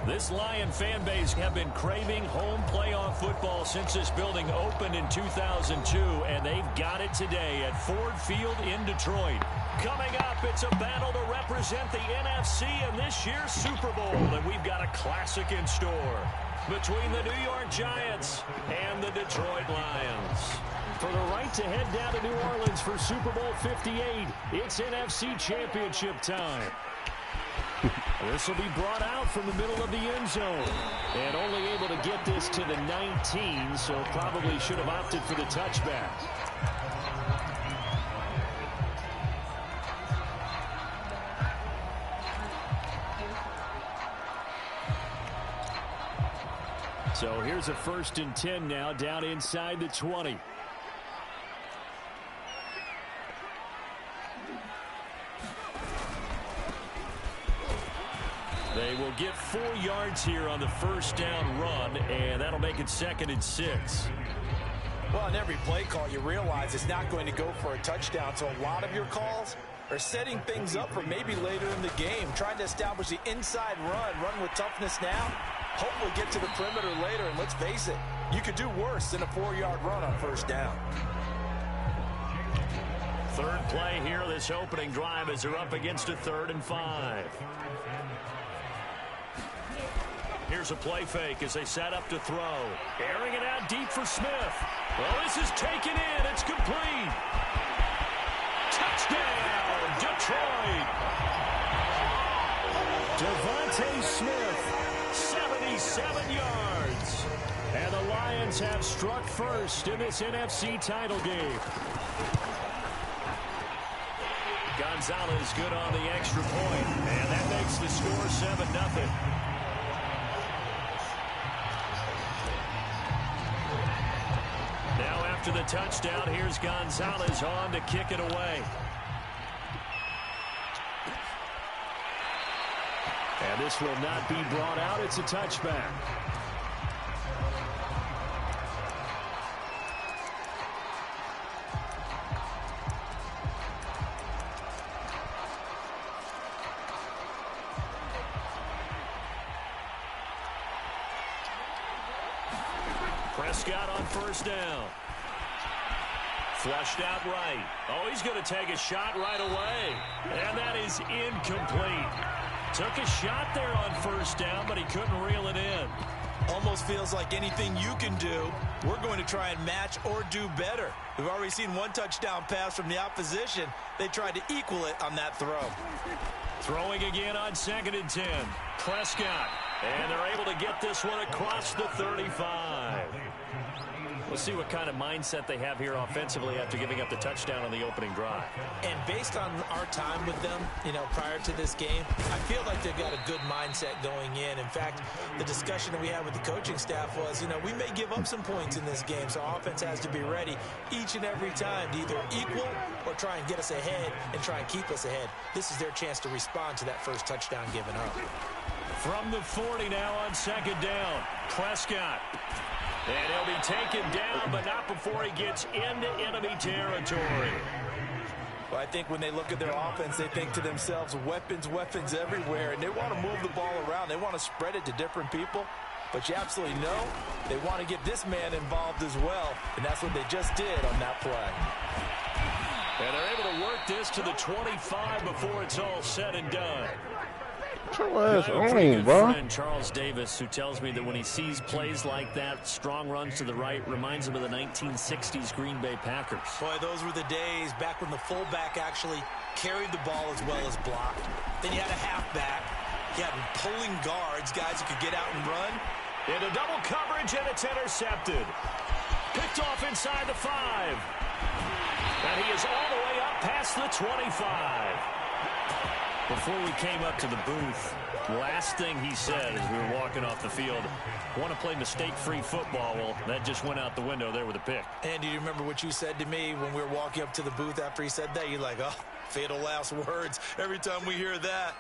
This Lion fan base have been craving home playoff football since this building opened in 2002, and they've got it today at Ford Field in Detroit. Coming up, it's a battle to represent the NFC in this year's Super Bowl, and we've got a classic in store between the New York Giants and the Detroit Lions. For the right to head down to New Orleans for Super Bowl 58, it's NFC Championship time. This will be brought out from the middle of the end zone. And only able to get this to the 19, so probably should have opted for the touchback. So here's a 1st and 10 now, down inside the 20. They will get 4 yards here on the 1st down run, and that'll make it 2nd and 6. Well, on every play call, you realize it's not going to go for a touchdown, so a lot of your calls are setting things up for maybe later in the game, trying to establish the inside run with toughness now, hopefully get to the perimeter later, and let's face it, you could do worse than a 4-yard run on 1st down. 3rd play here, this opening drive, as they're up against a 3rd and 5. Here's a play fake as they set up to throw. Airing it out deep for Smith. Well, this is taken in. It's complete. Touchdown, Detroit. Devontae Smith, 77 yards. And the Lions have struck first in this NFC title game. Gonzalez good on the extra point, and that makes the score 7-0. After the touchdown, here's Gonzalez on to kick it away. And this will not be brought out. It's a touchback. Prescott on 1st down. Flushed out right. Oh, he's going to take a shot right away. And that is incomplete. Took a shot there on 1st down, but he couldn't reel it in. Almost feels like anything you can do, we're going to try and match or do better. We've already seen 1 touchdown pass from the opposition. They tried to equal it on that throw. Throwing again on 2nd and 10. Prescott. And they're able to get this one across the 35. We'll see what kind of mindset they have here offensively after giving up the touchdown on the opening drive. And based on our time with them, prior to this game, I feel like they've got a good mindset going in. In fact, the discussion that we had with the coaching staff was, we may give up some points in this game, so offense has to be ready each and every time to either equal or try and get us ahead and try and keep us ahead. This is their chance to respond to that first touchdown given up. From the 40 now on 2nd down, Prescott. And he'll be taken down, but not before he gets into enemy territory. Well, I think when they look at their offense, they think to themselves, weapons everywhere, and they want to move the ball around. They want to spread it to different people, but you absolutely know they want to get this man involved as well, and that's what they just did on that play. And they're able to work this to the 25 before it's all said and done. Friend Charles Davis, who tells me that when he sees plays like that, strong runs to the right, reminds him of the 1960s Green Bay Packers. Boy, those were the days back when the fullback actually carried the ball as well as blocked. Then you had a halfback. You had pulling guards, guys who could get out and run. Into double coverage, and it's intercepted. Picked off inside the 5. And he is all the way up past the 25. Before we came up to the booth, last thing he said as we were walking off the field, want to play mistake-free football. Well, that just went out the window there with a pick. And do you remember what you said to me when we were walking up to the booth after he said that? You're like, oh, fatal last words. Every time we hear that,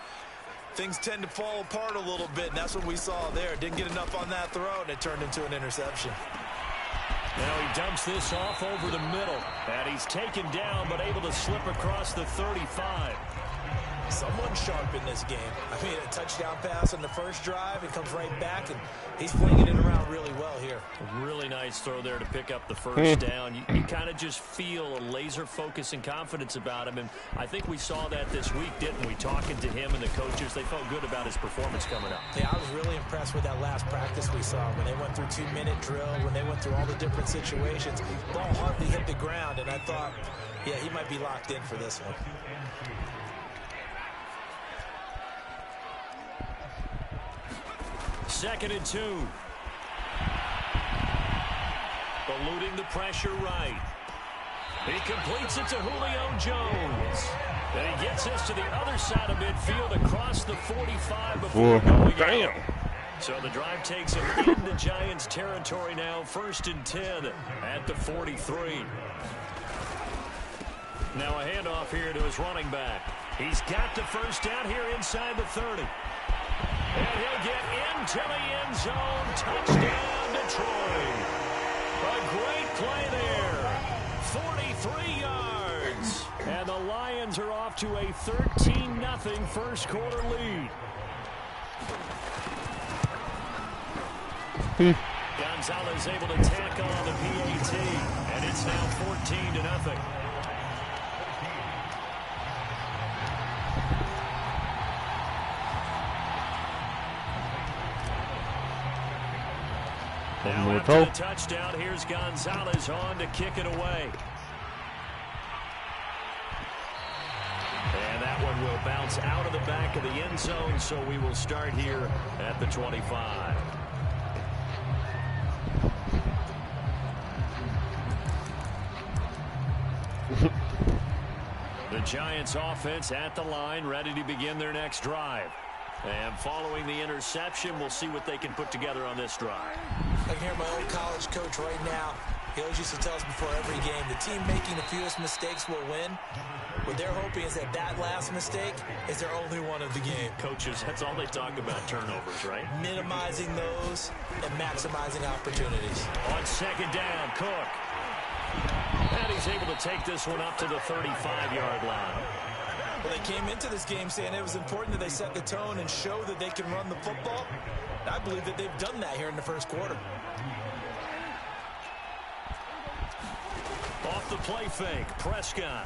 things tend to fall apart a little bit, and that's what we saw there. Didn't get enough on that throw, and it turned into an interception. Now he dumps this off over the middle, and he's taken down but able to slip across the 35. Someone sharp in this game. I mean, a touchdown pass on the first drive. It comes right back, and he's flinging it around really well here. A really nice throw there to pick up the first down. You kind of just feel a laser focus and confidence about him, and I think we saw that this week, didn't we? Talking to him and the coaches, they felt good about his performance coming up. Yeah, I was really impressed with that last practice we saw when they went through 2-minute drill, when they went through all the different situations. Ball hardly hit the ground, and I thought, yeah, he might be locked in for this one. Second and 2. Eluding the pressure right. He completes it to Julio Jones. And he gets us to the other side of midfield across the 45 before going out. So the drive takes him into Giants territory now. 1st and 10 at the 43. Now a handoff here to his running back. He's got the first down here inside the 30. And he'll get into the end zone. Touchdown, Detroit. A great play there. 43 yards. And the Lions are off to a 13-0 first quarter lead. Gonzalez able to tack on the PAT. And it's now 14-0. Now after the touchdown, here's Gonzalez on to kick it away. And that one will bounce out of the back of the end zone, so we will start here at the 25. The Giants offense at the line, ready to begin their next drive. And following the interception, we'll see what they can put together on this drive. I can hear my old college coach right now. He always used to tell us before every game, the team making the fewest mistakes will win. What they're hoping is that that last mistake is their only one of the game. Coaches, that's all they talk about, turnovers, right? Minimizing those and maximizing opportunities. On second down, Cook. And he's able to take this one up to the 35-yard line. Well, they came into this game saying it was important that they set the tone and show that they can run the football. I believe that they've done that here in the first quarter. Off the play fake, Prescott.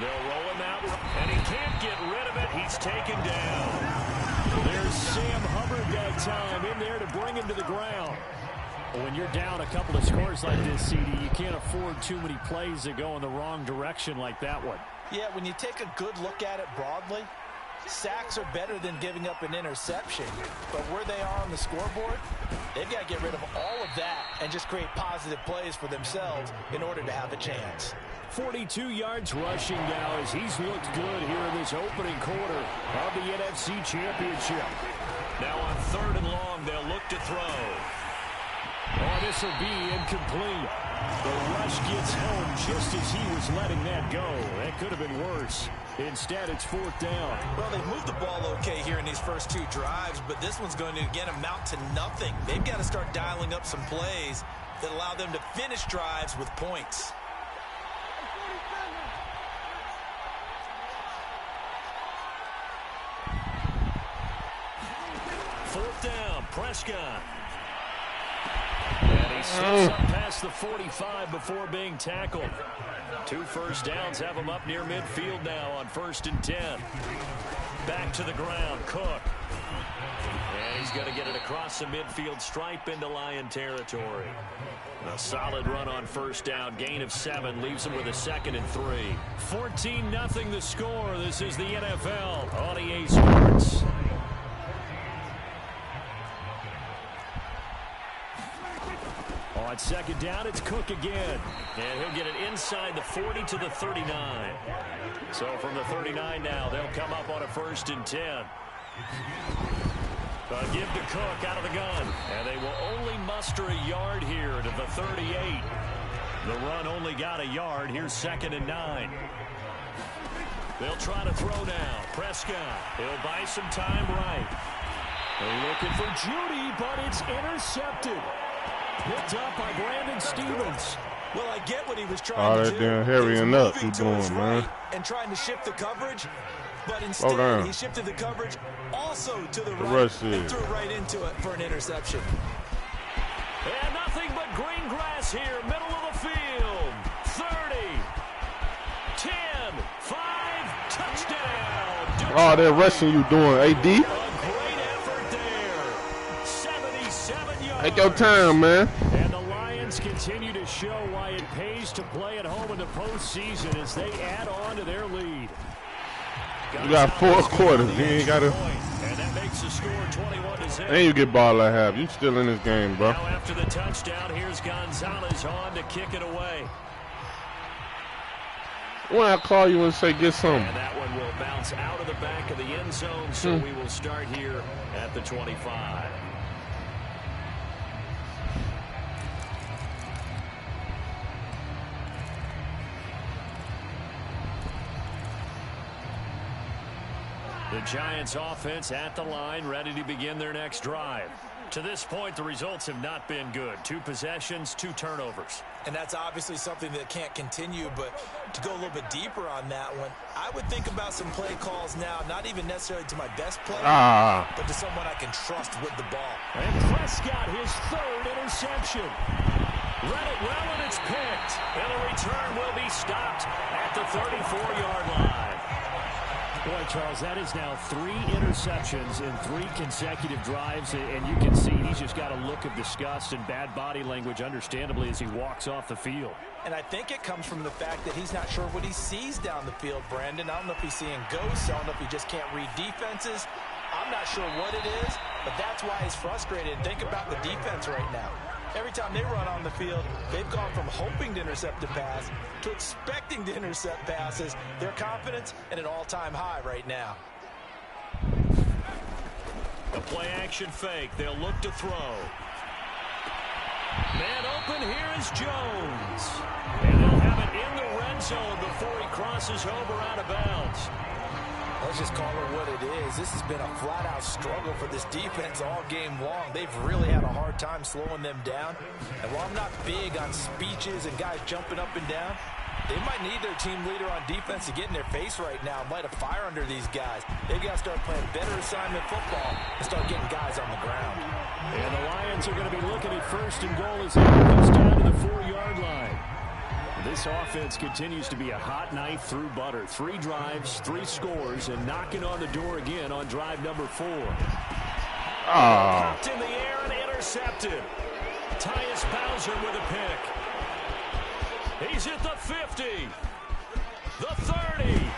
They'll roll him out, and he can't get rid of it. He's taken down. There's Sam Hubbard that time in there to bring him to the ground. When you're down a couple of scores like this, CD, you can't afford too many plays that go in the wrong direction like that one. Yeah, when you take a good look at it broadly, sacks are better than giving up an interception. But where they are on the scoreboard, they've got to get rid of all of that and just create positive plays for themselves in order to have a chance. 42 yards rushing now as he's looked good here in this opening quarter of the NFC Championship. Now on 3rd and long, they'll look to throw. Oh, this will be incomplete. The rush gets home just as he was letting that go. That could have been worse. Instead, it's 4th down. Well, they've moved the ball okay here in these first 2 drives, but this one's going to, again, amount to nothing. They've got to start dialing up some plays that allow them to finish drives with points. Fourth down, Prescott. And he slips up past the 45 before being tackled. 2 first downs have him up near midfield now on 1st and 10. Back to the ground, Cook. And he's going to get it across the midfield stripe into Lion territory. A solid run on 1st down, gain of 7, leaves him with a 2nd and 3. 14-0 the score. This is the NFL on EA Sports. On 2nd down, it's Cook again. And he'll get it inside the 40 to the 39. So from the 39 now, they'll come up on a 1st and 10. A give to Cook out of the gun. And they will only muster a yard here to the 38. The run only got a yard. Here's 2nd and 9. They'll try to throw now. Prescott. He'll buy some time right. They're looking for Judy, but it's intercepted. Picked up by Brandon Stevens. Well, I get what he was trying to do. Damn hurrying up. He's doing, man. And trying to shift the coverage. But instead, he shifted the coverage also to the right and threw right into it for an interception. And nothing but green grass here, middle of the field. 30, 10, 5, touchdown. Oh, they're rushing you doing AD. A great effort there. 77 yards. Take your time, man. And the Lions continue to show why it pays to play at home in the postseason as they add on to their lead. You got 4 quarters. You ain't got to. And that makes the score 21-0. And you get ball at half. You still in this game, bro. Now after the touchdown, here's Gonzalez on to kick it away. When I call you and say get something. And that one will bounce out of the back of the end zone, so we will start here at the 25. The Giants offense at the line, ready to begin their next drive. To this point, the results have not been good. 2 possessions, 2 turnovers. And that's obviously something that can't continue, but to go a little bit deeper on that one, I would think about some play calls now, not even necessarily to my best player, but to someone I can trust with the ball. And Prescott, his 3rd interception. Read it well, and it's picked. And the return will be stopped at the 34-yard line. Boy, Charles, that is now 3 interceptions in 3 consecutive drives, and you can see he's just got a look of disgust and bad body language, understandably, as he walks off the field. And I think it comes from the fact that he's not sure what he sees down the field, Brandon. I don't know if he's seeing ghosts. I don't know if he just can't read defenses. I'm not sure what it is, but that's why he's frustrated. Think about the defense right now. Every time they run on the field, they've gone from hoping to intercept a pass to expecting to intercept passes. Their confidence at an all-time high right now. A play-action fake. They'll look to throw. Man open, here is Jones. And they'll have it in the red zone before he crosses over out of bounds. Let's just call it what it is. This has been a flat-out struggle for this defense all game long. They've really had a hard time slowing them down. And while I'm not big on speeches and guys jumping up and down, they might need their team leader on defense to get in their face right now and light a fire under these guys. They've got to start playing better assignment football and start getting guys on the ground. And the Lions are going to be looking at 1st and goal as it comes down to the 4-yard line. This offense continues to be a hot knife through butter. 3 drives, 3 scores, and knocking on the door again on drive number 4. Popped in the air and intercepted. Tyus Bowser with a pick. He's at the 50. The 30.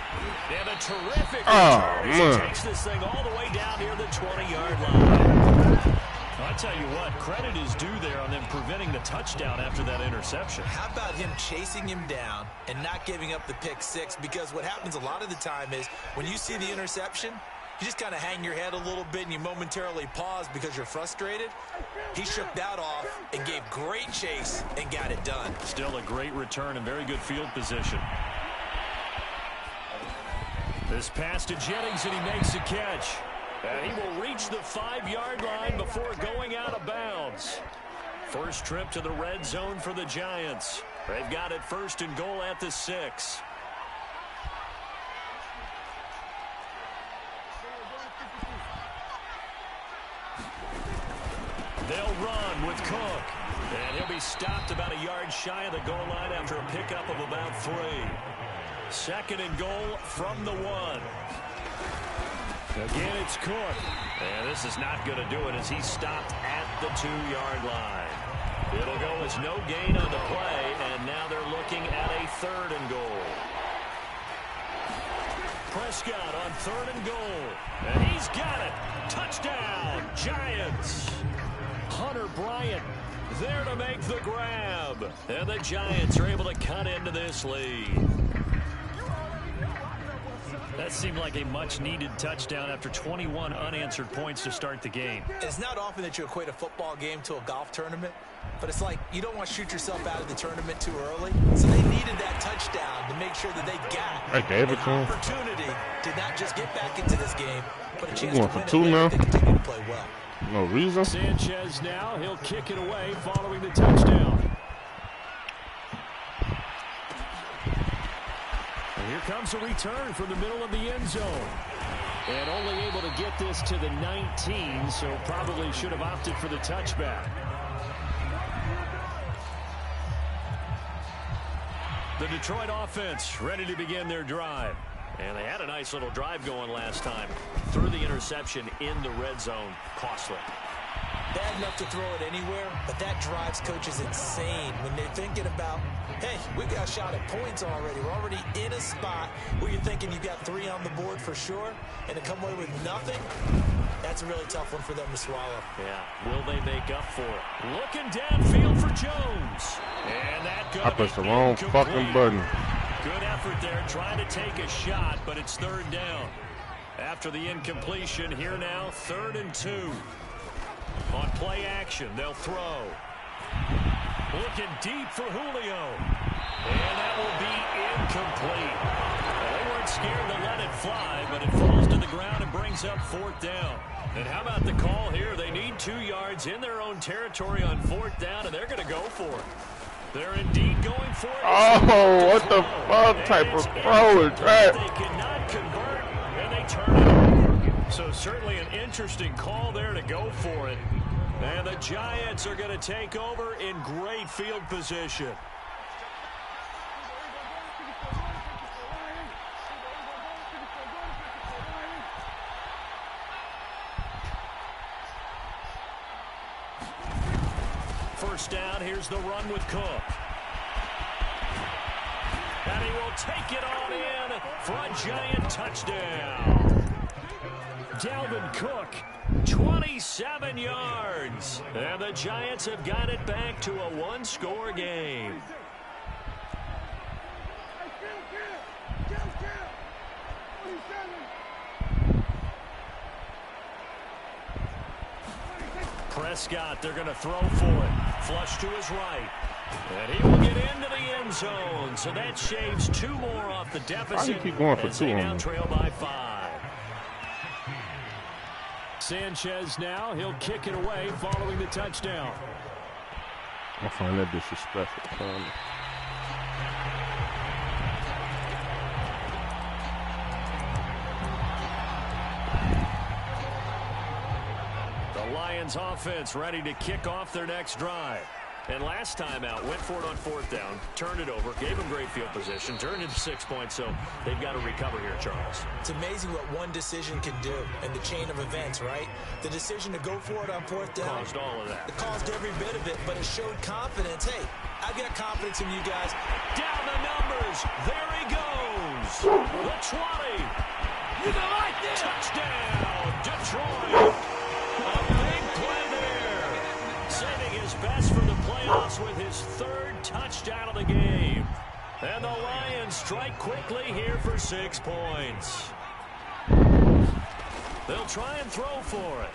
And a terrific return as he takes this thing all the way down near the 20-yard line. I'll tell you what, credit is due there on them preventing the touchdown after that interception. How about him chasing him down and not giving up the pick 6? Because what happens a lot of the time is when you see the interception, you just kind of hang your head a little bit and you momentarily pause because you're frustrated. He shook that off and gave great chase and got it done. Still a great return and very good field position. This pass to Jennings, and he makes the catch. And he will reach the 5-yard line before going out of bounds. First trip to the red zone for the Giants. They've got it 1st and goal at the 6. They'll run with Cook. And he'll be stopped about a yard shy of the goal line after a pickup of about 3. 2nd and goal from the 1. Again, it's Cook. And this is not going to do it as he's stopped at the 2-yard line. It'll go as no gain on the play, and now they're looking at a 3rd and goal. Prescott on 3rd and goal. And he's got it. Touchdown, Giants. Hunter Bryant there to make the grab. And the Giants are able to cut into this lead. That seemed like a much-needed touchdown after 21 unanswered points to start the game. It's not often that you equate a football game to a golf tournament, but it's like you don't want to shoot yourself out of the tournament too early. So they needed that touchdown to make sure that they got an opportunity to not just get back into this game, but a chance to win it later. They continue to play well. No reason. Sanchez now, he'll kick it away following the touchdown. And here comes a return from the middle of the end zone. And only able to get this to the 19, so probably should have opted for the touchback. The Detroit offense ready to begin their drive. And they had a nice little drive going last time. Threw the interception in the red zone. Costly. Bad enough to throw it anywhere, but that drives coaches insane when they're thinking about, hey, we've got a shot at points already. We're already in a spot where you're thinking you got 3 on the board for sure, and to come away with nothing, that's a really tough one for them to swallow. Yeah, will they make up for it? Looking downfield for Jones. And that I pressed the wrong fucking button. Good effort there, trying to take a shot, but it's 3rd down. After the incompletion, here now, 3rd and 2. On play action, they'll throw. Looking deep for Julio. And that will be incomplete. Well, they weren't scared to let it fly, but it falls to the ground and brings up 4th down. And how about the call here? They need 2 yards in their own territory on 4th down, and they're going to go for it. They're indeed going for it. Oh, what the fuck type of throw is that? They cannot convert, and they turn it over. So certainly an interesting call there to go for it. And the Giants are going to take over in great field position. First down, here's the run with Cook. And he will take it on in for a Giant touchdown. Dalvin Cook, 27 yards. And the Giants have got it back to a 1-score game. Prescott, they're going to throw for it. Flush to his right. And he will get into the end zone. So that shaves 2 more off the deficit. Why you keep going for 2 they on now me? trail by 5. Sanchez now, he'll kick it away following the touchdown. I find that disrespectful. The Lions offense ready to kick off their next drive. And last time out, went for it on 4th down, turned it over, gave them great field position, turned into 6 points, so they've got to recover here, Charles. It's amazing what one decision can do in the chain of events, right? The decision to go for it on 4th down. Caused all of that. It caused every bit of it, but it showed confidence. Hey, I've got confidence in you guys. Down the numbers. There he goes. The 20. You don't like this. Touchdown, Detroit. A big play there. Saving his best for the playoffs with his 3rd touchdown of the game. And the Lions strike quickly here for 6 points. They'll try and throw for it.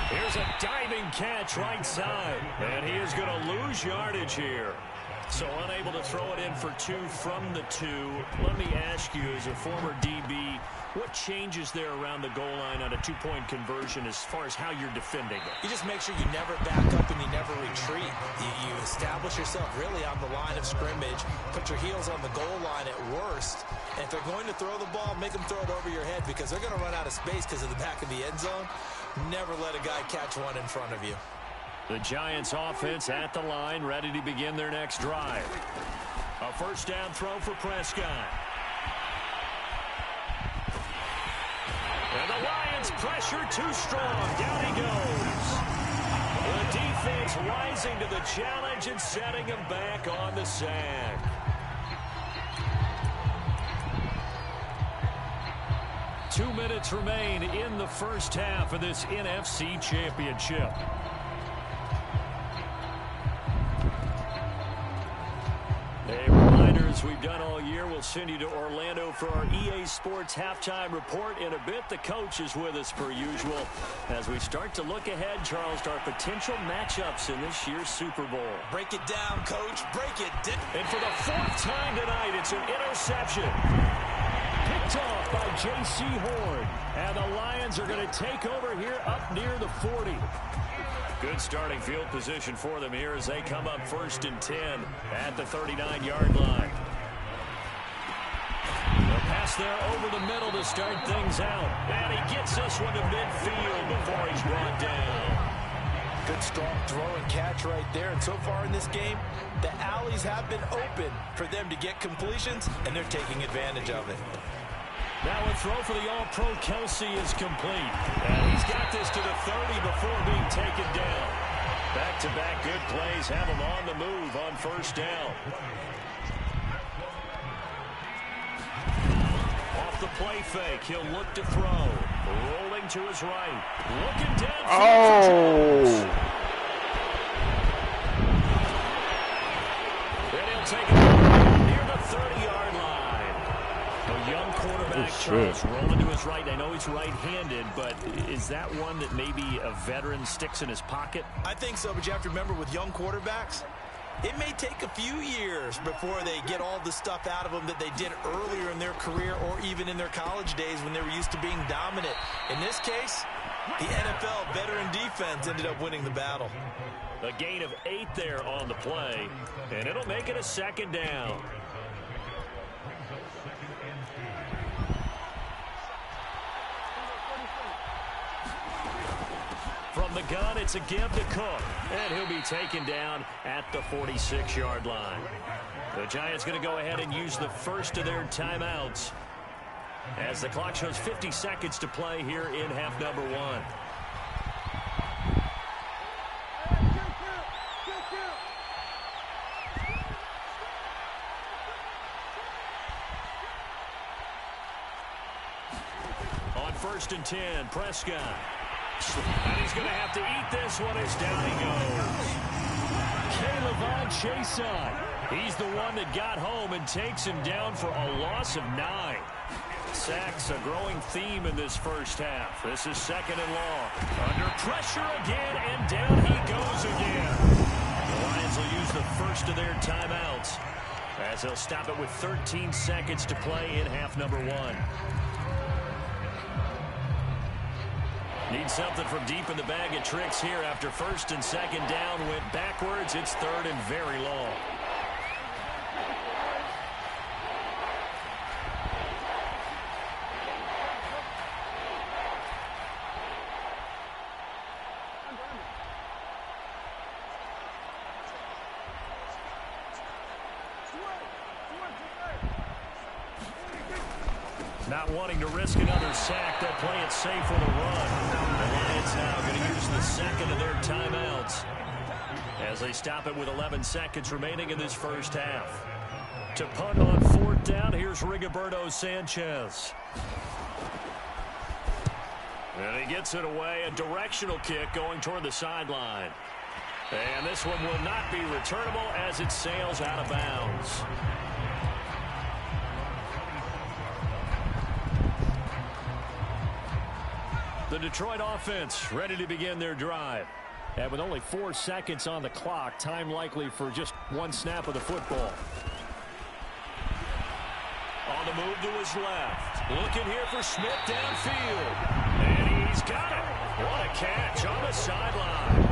Here's a diving catch right side. And he is going to lose yardage here. So unable to throw it in for 2 from the 2. Let me ask you, as a former DB, what changes there around the goal line on a 2-point conversion as far as how you're defending it? You just make sure you never back up and you never retreat. You establish yourself really on the line of scrimmage, put your heels on the goal line at worst. And if they're going to throw the ball, make them throw it over your head because they're going to run out of space because of the back of the end zone. Never let a guy catch one in front of you. The Giants offense at the line, ready to begin their next drive. A 1st down throw for Prescott. And the Lions pressure too strong. Down he goes. The defense rising to the challenge and setting him back on the sack. Two minutes remain in the first half of this NFC Championship. A reminder, as we've done all year, we'll send you to Orlando for our EA Sports halftime report. In a bit, the coach is with us per usual as we start to look ahead, Charles, to our potential matchups in this year's Super Bowl. Break it down, Coach. Break it down. And for the 4th time tonight, it's an interception. Picked off by J.C. Horn. And the Lions are going to take over here up near the 40. Good starting field position for them here as they come up 1st and 10 at the 39-yard line. pass there over the middle to start things out. And he gets this one to midfield before he's brought down. Good strong throw and catch right there. And so far in this game, the alleys have been open for them to get completions, and they're taking advantage of it. Now a throw for the All-Pro Kelsey is complete. And he's got this to the 30 before being taken down. Back-to-back good plays have him on the move on first down. Off the play fake, he'll look to throw. Rolling to his right. Looking down. Oh! And he'll take it near the 30-yard line. A young quarterback, Charles, rolling to his right. I know he's right-handed, but is that one that maybe a veteran sticks in his pocket? I think so, but you have to remember with young quarterbacks, it may take a few years before they get all the stuff out of them that they did earlier in their career or even in their college days when they were used to being dominant. In this case, the NFL veteran defense ended up winning the battle. A gain of 8 there on the play, and it'll make it a second down. From the gun, it's a give to Cook, and he'll be taken down at the 46-yard line. The Giants going to go ahead and use the first of their timeouts as the clock shows 50 seconds to play here in half number 1. On 1st and 10, Prescott. And he's going to have to eat this one as down he goes. K'Lavon Chaisson. He's the one that got home and takes him down for a loss of 9. Sacks a growing theme in this first half. This is 2nd and long. Under pressure again, and down he goes again. The Lions will use the first of their timeouts as they'll stop it with 13 seconds to play in half number 1. Need something from deep in the bag of tricks here after 1st and 2nd down went backwards. It's 3rd and very long. Not wanting to risk another sack, they'll play it safe with a run. The Lions now going to use the second of their timeouts as they stop it with 11 seconds remaining in this first half. To punt on 4th down, here's Rigoberto Sanchez. And he gets it away, a directional kick going toward the sideline. And this one will not be returnable as it sails out of bounds. The Detroit offense ready to begin their drive. And with only 4 seconds on the clock, time likely for just one snap of the football. On the move to his left. Looking here for Smith downfield. And he's got it. What a catch on the sideline.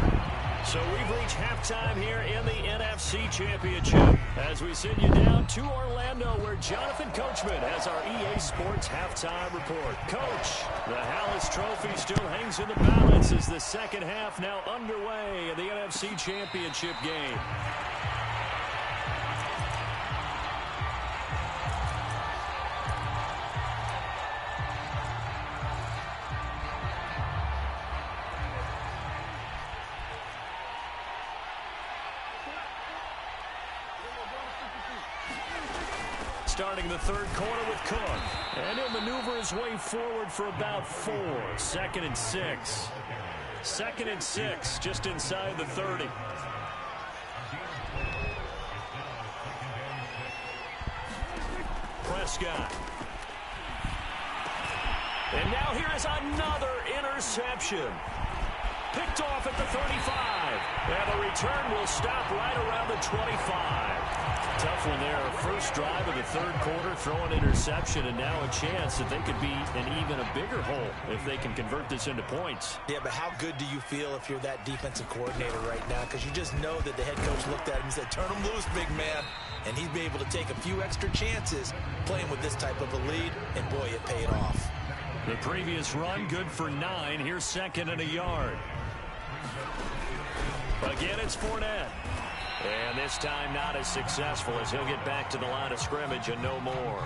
So we've reached halftime here in the NFC Championship as we send you down to Orlando where Jonathan Coachman has our EA Sports halftime report. Coach, the Hallis Trophy still hangs in the balance as the second half now underway in the NFC Championship game. Starting the 3rd quarter with Cook. And he'll maneuver his way forward for about 4. 2nd and 6. 2nd and 6, just inside the 30. Prescott. And now here is another interception. Picked off at the 35. And the return will stop right around the 25. Tough one there. First drive of the 3rd quarter, throw an interception, and now a chance that they could be in even a bigger hole if they can convert this into points. Yeah, but how good do you feel if you're that defensive coordinator right now? Because you just know that the head coach looked at him and said, turn him loose, big man. and he'd be able to take a few extra chances playing with this type of a lead, and boy, it paid off. The previous run good for 9. Here's 2nd and a yard. Again, it's Fournette. And this time not as successful as he'll get back to the line of scrimmage and no more.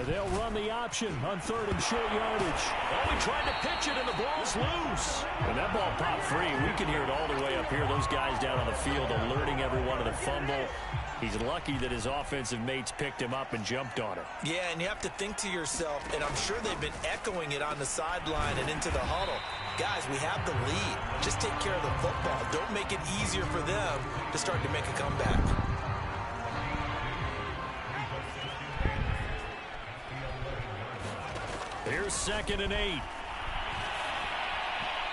They'll run the option on 3rd and short yardage. Oh, he tried to pitch it, and the ball's loose. And that ball popped free. We can hear it all the way up here. Those guys down on the field alerting everyone of the fumble. He's lucky that his offensive mates picked him up and jumped on him. Yeah, and you have to think to yourself, and I'm sure they've been echoing it on the sideline and into the huddle. Guys, we have the lead. Just take care of the football. Don't make it easier for them to start to make a comeback. Here's 2nd and 8.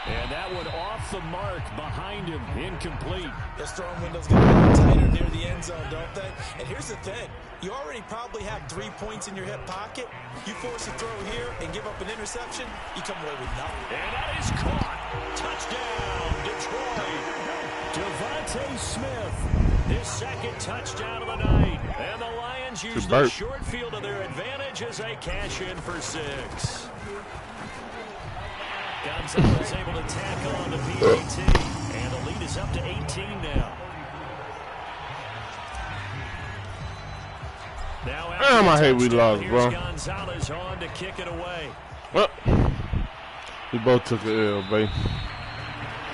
And that one off the mark behind him, incomplete. The strong windows get a little tighter near the end zone, don't they? And here's the thing. You already probably have 3 points in your hip pocket. You force a throw here and give up an interception, you come away with nothing. And that is caught. Touchdown, Detroit. Devontae Smith, his 2nd touchdown of the night. And the Lions use the short field to their advantage as they cash in for 6. Gonzalez able to tackle on the PAT. And the lead is up to 18 now. Damn, I hate we lost, bro. Gonzalez on to kick it away. Well, we both took an L, baby.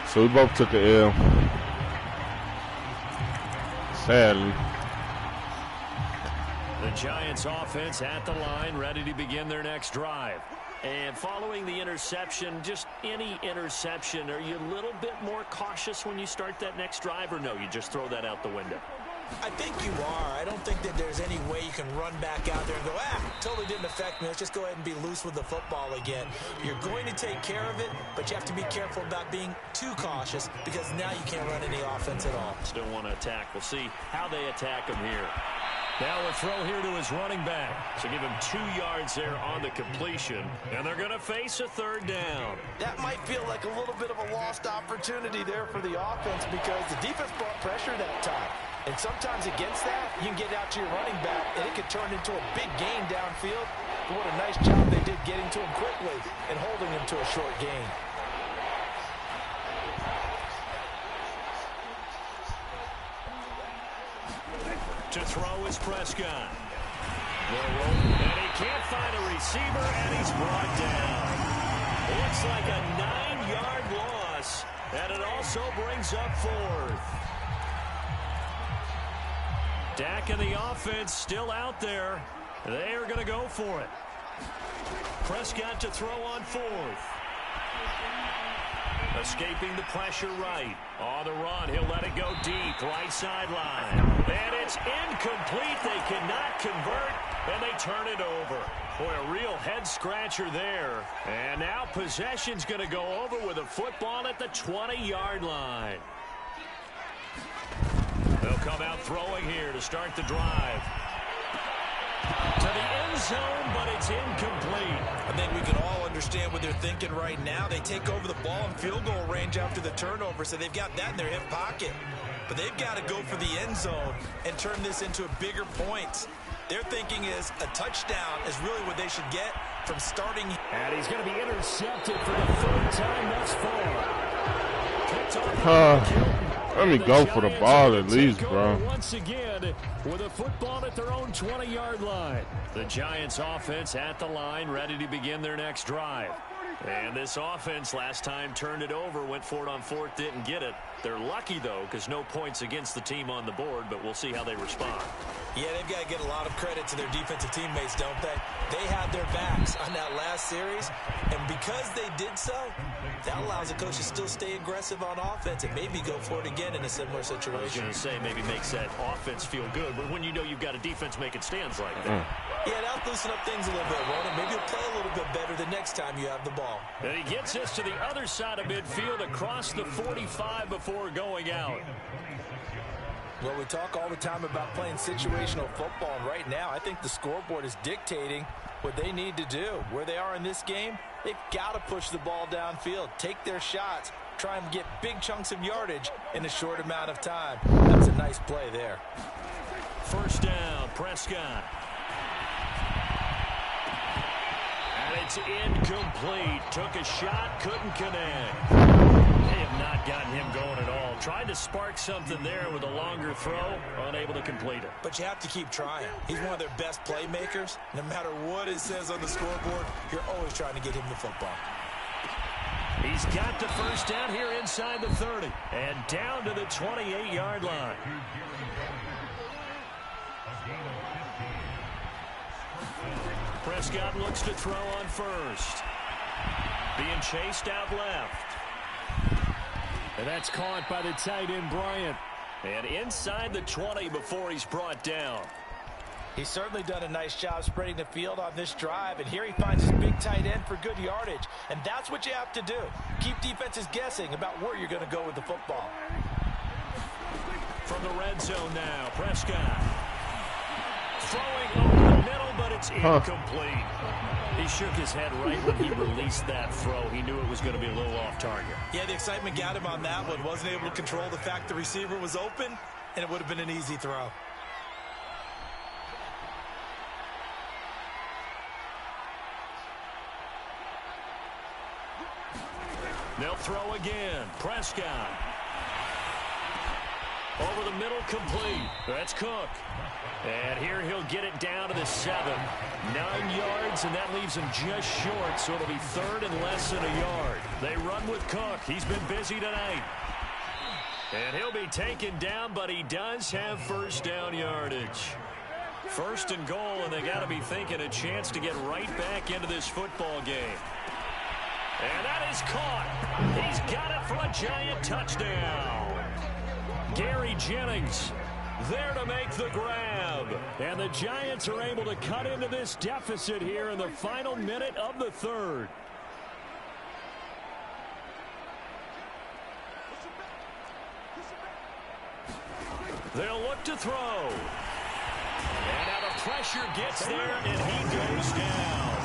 So we both took an L. Sadly. The Giants offense at the line, ready to begin their next drive. And following the interception, just any interception, are you a little bit more cautious when you start that next drive, or no, you just throw that out the window? I think you are. I don't think that there's any way you can run back out there and go, totally didn't affect me. Let's just go ahead and be loose with the football again. You're going to take care of it, but you have to be careful about being too cautious because now you can't run any offense at all. Still want to attack. We'll see how they attack him here. Now a throw here to his running back. So give him 2 yards there on the completion. And they're going to face a 3rd down. That might feel like a little bit of a lost opportunity there for the offense because the defense brought pressure that time. And sometimes against that, you can get out to your running back, and it could turn into a big gain downfield. But what a nice job they did getting to him quickly and holding him to a short gain. To throw is Prescott. And he can't find a receiver, and he's brought down. Looks like a 9-yard loss, and it also brings up 4th. Dak and the offense still out there. They are going to go for it. Prescott to throw on 4th. Escaping the pressure right. On the run, he'll let it go deep. Right sideline. And it's incomplete. They cannot convert, and they turn it over. Boy, a real head-scratcher there. And now possession's going to go over with a football at the 20-yard line. They'll come out throwing here to start the drive. To the end zone, but it's incomplete. I think we can all understand what they're thinking right now. They take over the ball in field goal range after the turnover, so they've got that in their hip pocket. But they've got to go for the end zone and turn this into a bigger point. Their thinking is a touchdown is really what they should get from starting. And he's going to be intercepted for the 3rd time thus far. Picked off let me go for the ball at least, bro. Once again, with a football at their own 20-yard line. The Giants offense at the line, ready to begin their next drive. And this offense last time turned it over, went for it on 4th, didn't get it. They're lucky, though, because no points against the team on the board, but we'll see how they respond. Yeah, they've got to get a lot of credit to their defensive teammates, don't they? They had their backs on that last series, and because they did so, that allows the coach to still stay aggressive on offense and maybe go for it again in a similar situation. I was going to say maybe makes that offense feel good, but when you know you've got a defense making stands like that. Yeah, that'll loosen up things a little bit, won't it? Maybe you'll play a little bit better the next time you have the ball. And he gets us to the other side of midfield across the 45 before going out. Well, we talk all the time about playing situational football, and right now I think the scoreboard is dictating what they need to do. Where they are in this game, they've got to push the ball downfield, take their shots, try and get big chunks of yardage in a short amount of time. That's a nice play there. First down, Prescott. And it's incomplete. Took a shot, couldn't connect. They have not gotten him going at all. Tried to spark something there with a longer throw, unable to complete it. But you have to keep trying. He's one of their best playmakers. No matter what it says on the scoreboard, you're always trying to get him the football. He's got the first down here inside the 30 and down to the 28-yard line. Prescott looks to throw on first. Being chased out left. And that's caught by the tight end, Bryant. And inside the 20 before he's brought down. He's certainly done a nice job spreading the field on this drive, and here he finds his big tight end for good yardage. And that's what you have to do. Keep defenses guessing about where you're going to go with the football. From the red zone now, Prescott. Throwing over the middle, but it's incomplete. He shook his head right when he released that throw. He knew it was going to be a little off target. Yeah, the excitement got him on that one. Wasn't able to control the fact the receiver was open, and it would have been an easy throw. They'll throw again. Prescott. Over the middle, complete. That's Cook. And here he'll get it down to the 7. 9 yards, and that leaves him just short, so it'll be third and less than a yard. They run with Cook. He's been busy tonight. And he'll be taken down, but he does have first down yardage. First and goal, and they got to be thinking a chance to get right back into this football game. And that is caught. He's got it for a giant touchdown. Gary Jennings there to make the grab. And the Giants are able to cut into this deficit here in the final minute of the third. They'll look to throw. And now the pressure gets there, and he goes down.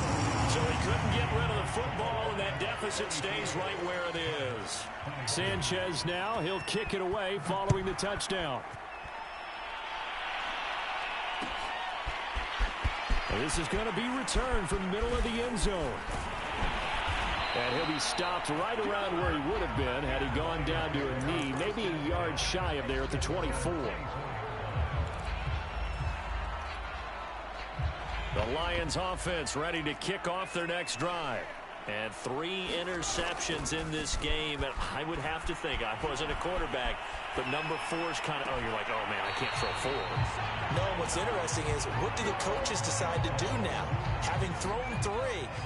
So he couldn't get rid of the football, and that deficit stays right where it is. Sanchez now, he'll kick it away following the touchdown. This is going to be returned from the middle of the end zone. And he'll be stopped right around where he would have been had he gone down to a knee, maybe a yard shy of there at the 24. The Lions offense ready to kick off their next drive. And 3 interceptions in this game. And I would have to think, I wasn't a quarterback, but number 4's kind of, you're like, oh, man, I can't throw 4. No, what's interesting is, what do the coaches decide to do now? Having thrown 3,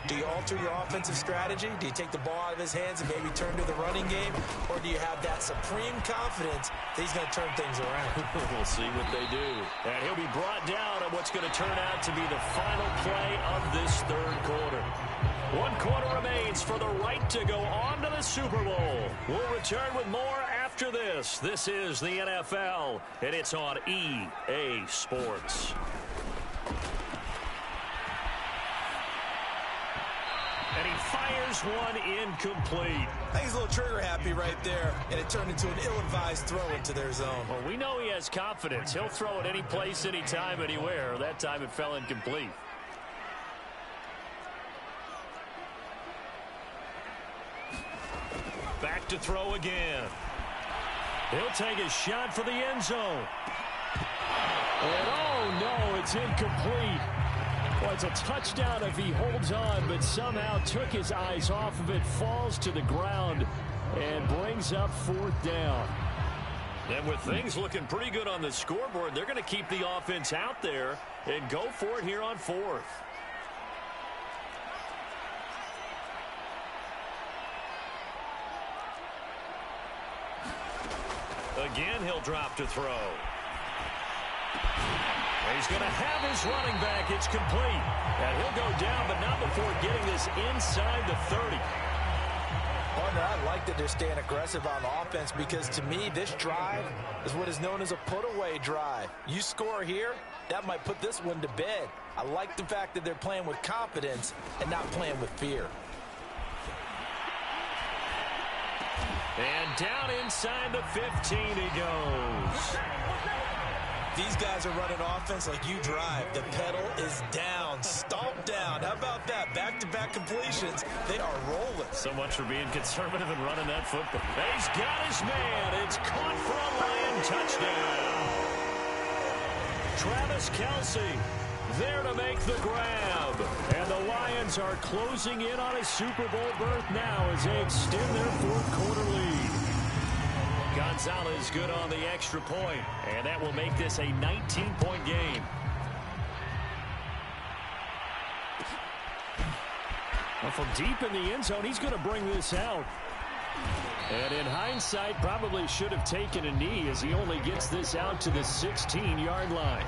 do you alter your offensive strategy? Do you take the ball out of his hands and maybe turn to the running game? Or do you have that supreme confidence that he's going to turn things around? We'll see what they do. And he'll be brought down on what's going to turn out to be the final play of this third quarter. 1 quarter remains for the right to go on to the Super Bowl. We'll return with more after this. This is the NFL, and it's on EA Sports. And he fires one incomplete. I think he's a little trigger happy right there, and it turned into an ill-advised throw into their zone. Well, we know he has confidence. He'll throw it any place, anytime, anywhere. That time it fell incomplete. Back to throw again. He'll take a shot for the end zone. And oh no, it's incomplete. Well, it's a touchdown if he holds on, but somehow took his eyes off of it, falls to the ground, and brings up 4th down. And with things looking pretty good on the scoreboard, they're going to keep the offense out there and go for it here on 4th. Again, he'll drop to throw. He's going to have his running back. It's complete. And he'll go down, but not before getting this inside the 30. Oh, no, I like that they're staying aggressive on offense because, to me, this drive is what is known as a put-away drive. You score here, that might put this one to bed. I like the fact that they're playing with confidence and not playing with fear. And down inside the 15 he goes. These guys are running offense like you drive. The pedal is down, stomp down. How about that? Back-to-back completions. They are rolling. So much for being conservative and running that football. He's got his man. It's caught for a Lion touchdown. Travis Kelce there to make the grab. And the Lions are closing in on a Super Bowl berth now as they extend their fourth-quarter lead. Gonzalez good on the extra point, and that will make this a 19-point game. Well, from deep in the end zone, he's going to bring this out. And in hindsight, probably should have taken a knee as he only gets this out to the 16-yard line.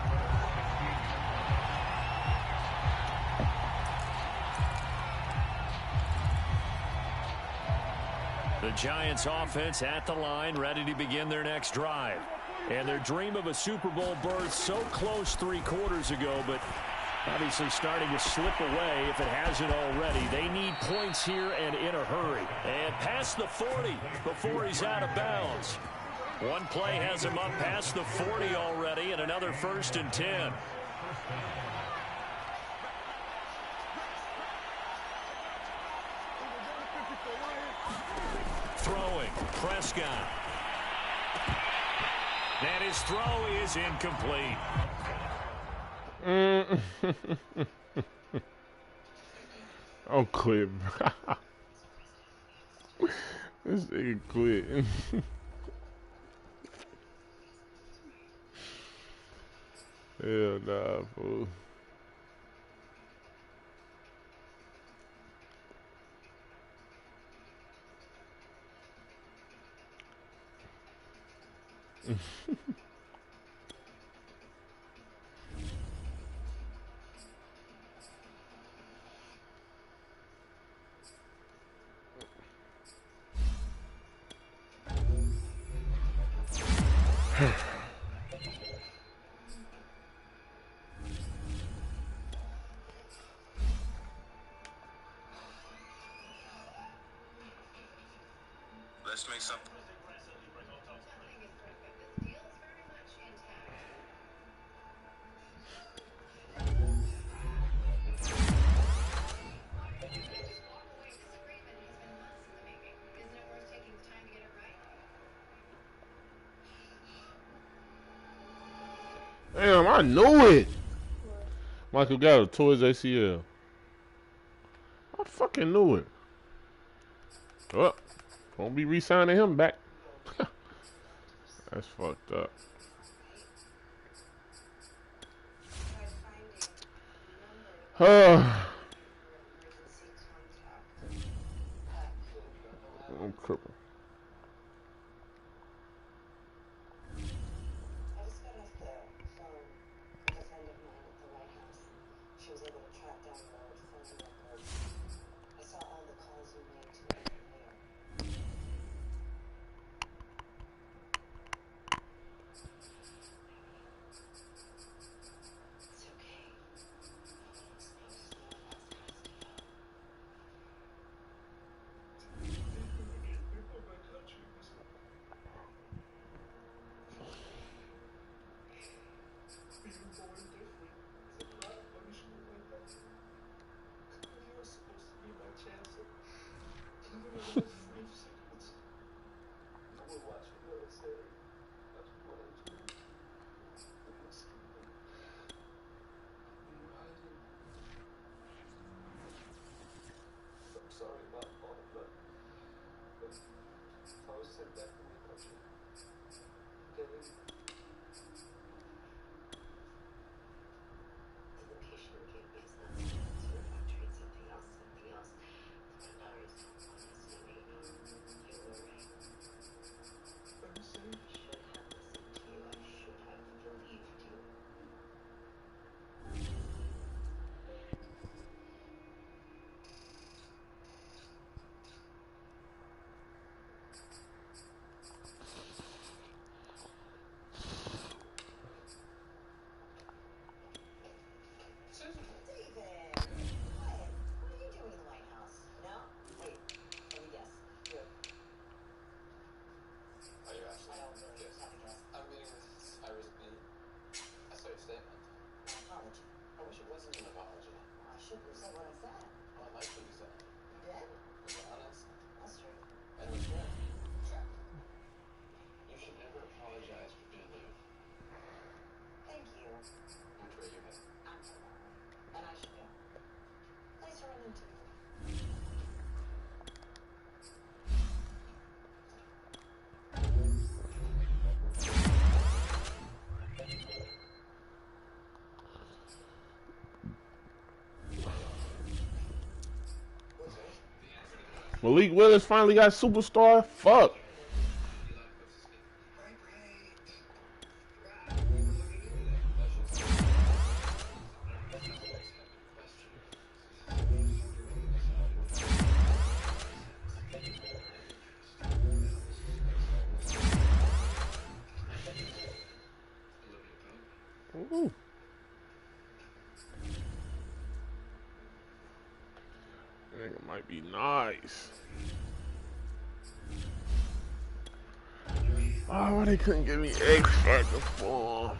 The Giants offense at the line, ready to begin their next drive. And their dream of a Super Bowl berth so close 3 quarters ago, but obviously starting to slip away if it hasn't already. They need points here and in a hurry. And past the 40 before he's out of bounds. One play has him up past the 40 already, and another 1st and 10. Throwing, Prescott. And his throw is incomplete. I'm quit. This nigga quit. Hell nah, fool. Let's make something. Damn, I knew it. Michael Gallup tore his ACL. I fucking knew it. Oh, won't be re-signing him back. That's fucked up. I'm crippled. Malik Willis finally got superstar. Fuck. Ooh. Nigga might be nice. Oh, why they couldn't give me X Factor form?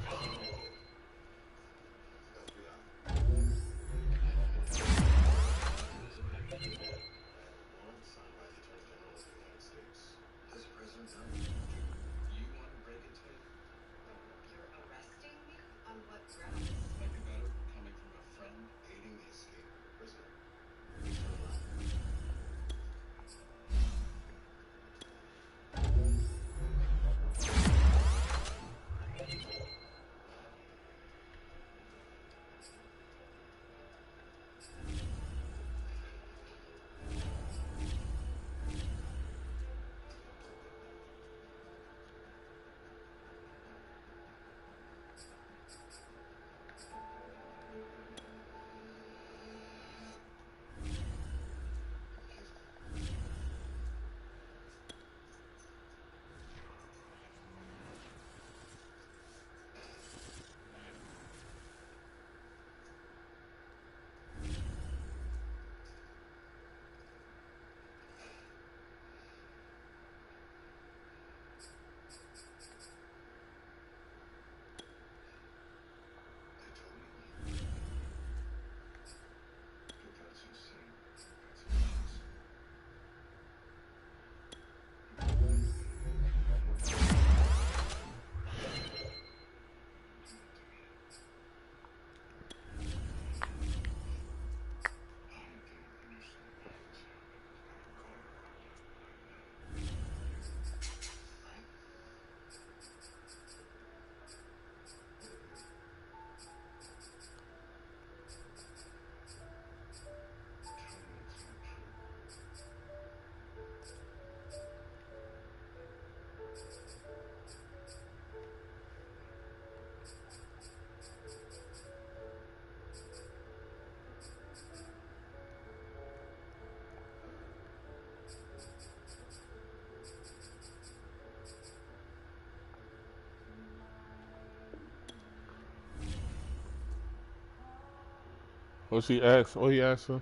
What's he asked? What he asked her?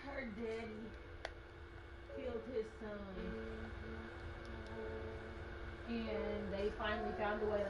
Her daddy killed his son, and they finally found a way to